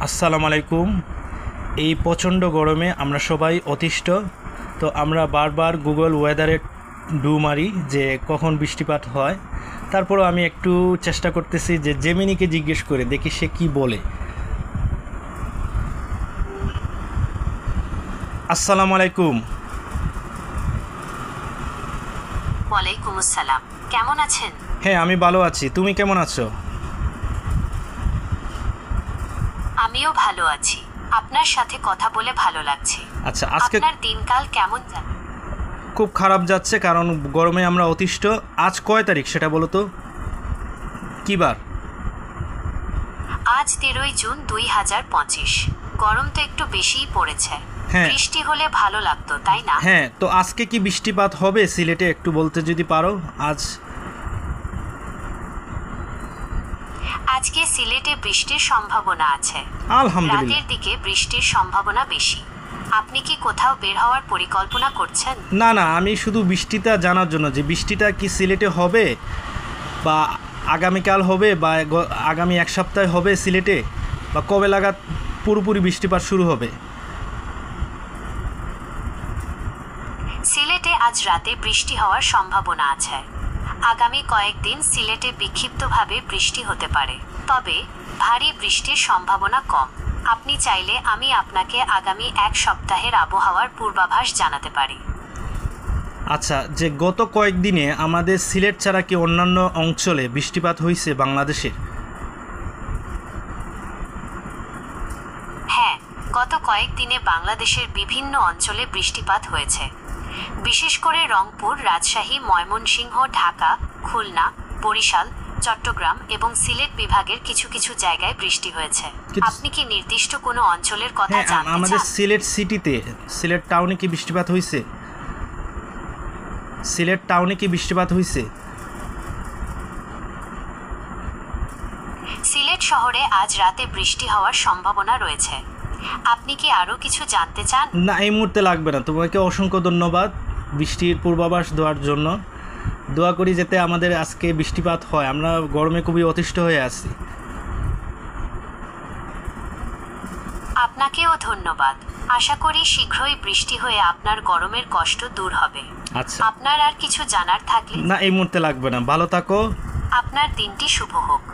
আসসালামু আলাইকুম। এই প্রচণ্ড গরমে আমরা সবাই অতিষ্ঠ। তো আমরা বারবার গুগল ওয়েদারে মারি যে কখন বৃষ্টিপাত হয়। তারপরও আমি একটু চেষ্টা করতেছি যে জেমিনিকে জিজ্ঞেস করে দেখি সে কি বলে। আসসালামু আলাইকুম। ওয়ালাইকুম আসসালাম। কেমন আছেন? হ্যাঁ, আমি ভালো আছি। তুমি কেমন আছো? আমিও ভালো আছি। আপনার সাথে কথা বলে ভালো লাগছে। আচ্ছা, আজকে আপনার দিনকাল কেমন যাচ্ছে? খুব খারাপ যাচ্ছে, কারণ গরমে আমরা অতিষ্ঠ। আজ কয় তারিখ সেটা বলো তো, কী বার? আজ 13ই জুন 2025। গরম তো একটু বেশিই পড়েছে। হ্যাঁ। বৃষ্টি হলে ভালো লাগতো, তাই না? হ্যাঁ, তো আজকে কি বৃষ্টিপাত হবে সিলেটে একটু বলতে যদি পারো। আজকে সিলেটে বৃষ্টির সম্ভাবনা আছে। আলহামদুলিল্লাহ। রাতের দিকে বৃষ্টির সম্ভাবনা বেশি। আপনি কি কোথাও বের হওয়ার পরিকল্পনা করছেন? না না, আমি শুধু বৃষ্টিটা জানার জন্য যে বৃষ্টিটা কি সিলেটে হবে বা আগামীকাল হবে বা আগামী এক সপ্তাহে হবে সিলেটে, বা কবে নাগাদ পুরোপুরি বৃষ্টিপাত শুরু হবে। সিলেটে আজ রাতে বৃষ্টি হওয়ার সম্ভাবনা আছে। আগামী কয়েকদিন সিলেটে বিক্ষিপ্তভাবে বৃষ্টি হতে পারে, তবে ভারী বৃষ্টির সম্ভাবনা কম। আপনি চাইলে আমি আপনাকে আগামী এক সপ্তাহের আবহাওয়ার পূর্বাভাস জানাতে পারি। আচ্ছা, যে গত কয়েকদিনে আমাদের সিলেট ছাড়া কি অন্যান্য অঞ্চলে বৃষ্টিপাত হয়েছে বাংলাদেশে? হ্যাঁ, গত কয়েকদিনে বাংলাদেশের বিভিন্ন অঞ্চলে বৃষ্টিপাত হয়েছে। বিশেষ করে রংপুর, রাজশাহী, ময়মনসিংহ, ঢাকা, খুলনা, বরিশাল, চট্টগ্রাম এবং সিলেট বিভাগের কিছু কিছু জায়গায় বৃষ্টি হয়েছে। আপনি কি নির্দিষ্ট কোনো অঞ্চলের কথা হ্যাঁ, জানতে আমাদের চান? সিলেট সিটিতে, সিলেট টাউনে কি বৃষ্টিপাত হয়েছে? সিলেট টাউনে কি বৃষ্টিপাত হয়েছে? সিলেট শহরে আজ রাতে বৃষ্টি হওয়ার সম্ভাবনা রয়েছে। আপনি কি আরও কিছু জানতে চান? না, এই মুহূর্তে লাগবে না। তোমাকে অসংখ্য ধন্যবাদ বৃষ্টির পূর্বাভাস দেওয়ার জন্য। দোয়া করি যাতে আমাদের আজকে বৃষ্টিপাত হয়। আমরা গরমে খুবই অতিষ্ঠ হয়ে আছি। আপনাকেও ধন্যবাদ। আশা করি শীঘ্রই বৃষ্টি হয়ে আপনার গরমের কষ্ট দূর হবে। আচ্ছা, আপনার আর কিছু জানার থাকলে? না, এই মুহূর্তে লাগবে না। ভালো থাকো। আপনার দিনটি শুভ হোক।